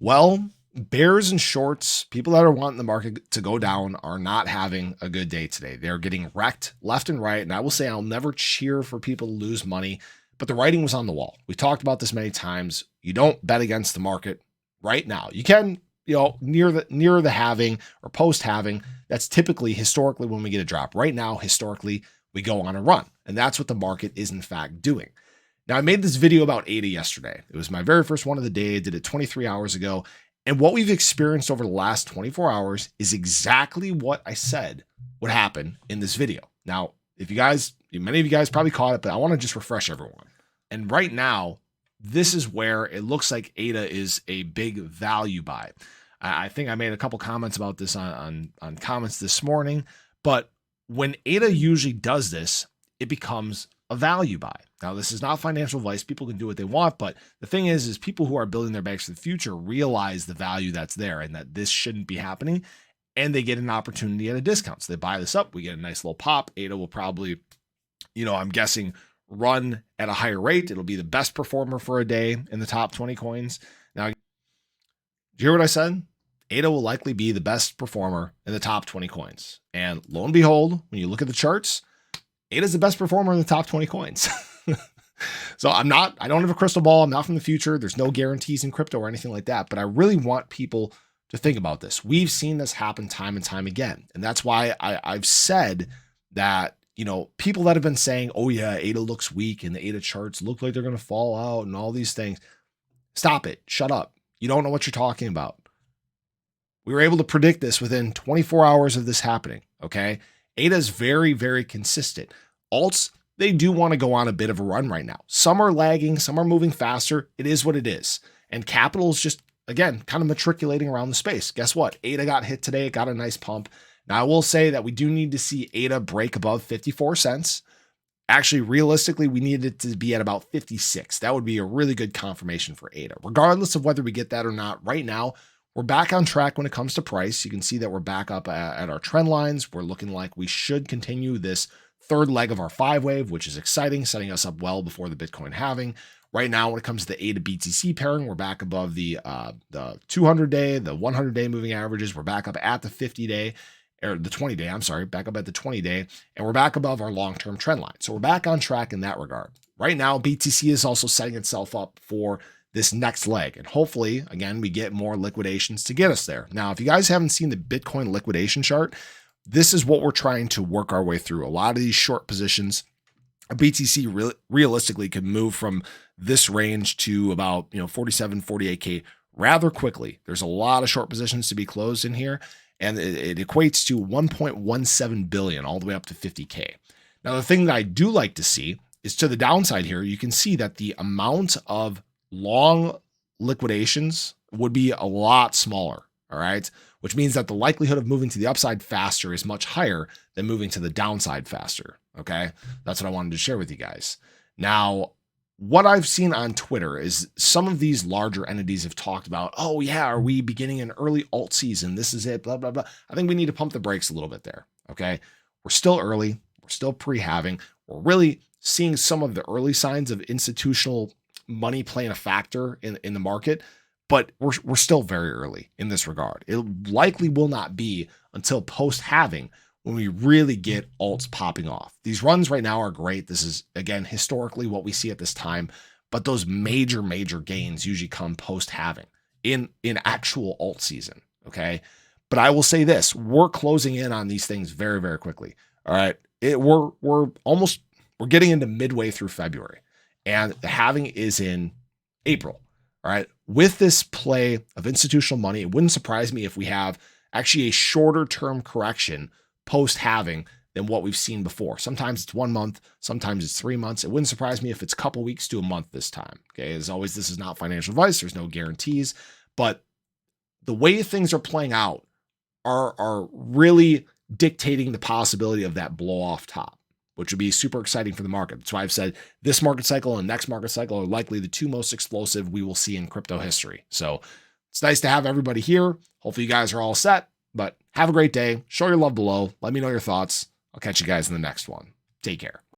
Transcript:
Well, bears and shorts, people that are wanting the market to go down are not having a good day today. They're getting wrecked left and right. And I will say I'll never cheer for people to lose money, but the writing was on the wall. We talked about this many times. You don't bet against the market right now. You can, near the halving or post halving. That's typically historically when we get a drop. Right now, historically, we go on a run. And that's what the market is in fact doing. Now, I made this video about ADA yesterday. It was my very first one of the day. I did it 23 hours ago. And what we've experienced over the last 24 hours is exactly what I said would happen in this video. Now, many of you guys probably caught it, but I want to just refresh everyone. And right now, this is where it looks like ADA is a big value buy. I think I made a couple comments about this on comments this morning, but when ADA usually does this, it becomes a value buy. Now, this is not financial advice. People can do what they want, but the thing is people who are building their banks for the future realize the value that's there and that this shouldn't be happening, and they get an opportunity at a discount. So they buy this up. We get a nice little pop. ADA will probably, I'm guessing, run at a higher rate. It'll be the best performer for a day in the top 20 coins. Now, do you hear what I said? ADA will likely be the best performer in the top 20 coins. And lo and behold, when you look at the charts, ADA is the best performer in the top 20 coins. So I don't have a crystal ball. I'm not from the future. There's no guarantees in crypto or anything like that. But I really want people to think about this. We've seen this happen time and time again. And that's why I've said that, people that have been saying, oh yeah, ADA looks weak and the ADA charts look like they're going to fall out and all these things. Stop it. Shut up. You don't know what you're talking about. We were able to predict this within 24 hours of this happening. Okay. ADA is very, very consistent. Alts, they do want to go on a bit of a run right now. Some are lagging, some are moving faster. It is what it is. And capital is just, again, kind of matriculating around the space. Guess what? ADA got hit today. It got a nice pump. Now, I will say that we do need to see ADA break above 54 cents. Actually, realistically, we need it to be at about 56. That would be a really good confirmation for ADA. Regardless of whether we get that or not, right now, we're back on track when it comes to price. You can see that we're back up at our trend lines. We're looking like we should continue this third leg of our 5-wave, which is exciting, setting us up well before the Bitcoin halving. Right now, when it comes to the ADA BTC pairing, we're back above the 200-day, the 100-day moving averages. We're back up at the 50-day, or the 20-day, I'm sorry, back up at the 20-day, and we're back above our long-term trend line. So we're back on track in that regard. Right now, BTC is also setting itself up for this next leg. And hopefully, again, we get more liquidations to get us there. Now, if you guys haven't seen the Bitcoin liquidation chart, this is what we're trying to work our way through. A lot of these short positions, a BTC realistically could move from this range to about 47, 48K rather quickly. There's a lot of short positions to be closed in here, and it equates to 1.17 billion all the way up to 50K. Now, the thing that I do like to see is to the downside here, you can see that the amount of long liquidations would be a lot smaller. All right. Which means that the likelihood of moving to the upside faster is much higher than moving to the downside faster. Okay. That's what I wanted to share with you guys. Now, what I've seen on Twitter is some of these larger entities have talked about, oh yeah, are we beginning an early alt season? This is it, blah, blah, blah. I think we need to pump the brakes a little bit there. Okay. We're still early. We're still pre-halving. We're really seeing some of the early signs of institutional money playing a factor in the market. But we're still very early in this regard. It likely will not be until post-halving when we really get alts popping off. These runs right now are great. This is, again, historically what we see at this time. But those major gains usually come post-halving in actual alt season, okay? But I will say this. We're closing in on these things very, very quickly, all right? We're getting into midway through February. And the halving is in April. All right. With this play of institutional money, it wouldn't surprise me if we have actually a shorter term correction post halving than what we've seen before. Sometimes it's 1 month, sometimes it's 3 months. It wouldn't surprise me if it's a couple weeks to a month this time. Okay. As always, this is not financial advice. There's no guarantees, but the way things are playing out are really dictating the possibility of that blow off top, which would be super exciting for the market. That's why I've said this market cycle and next market cycle are likely the two most explosive we will see in crypto history. So it's nice to have everybody here. Hopefully you guys are all set, but have a great day. Show your love below. Let me know your thoughts. I'll catch you guys in the next one. Take care.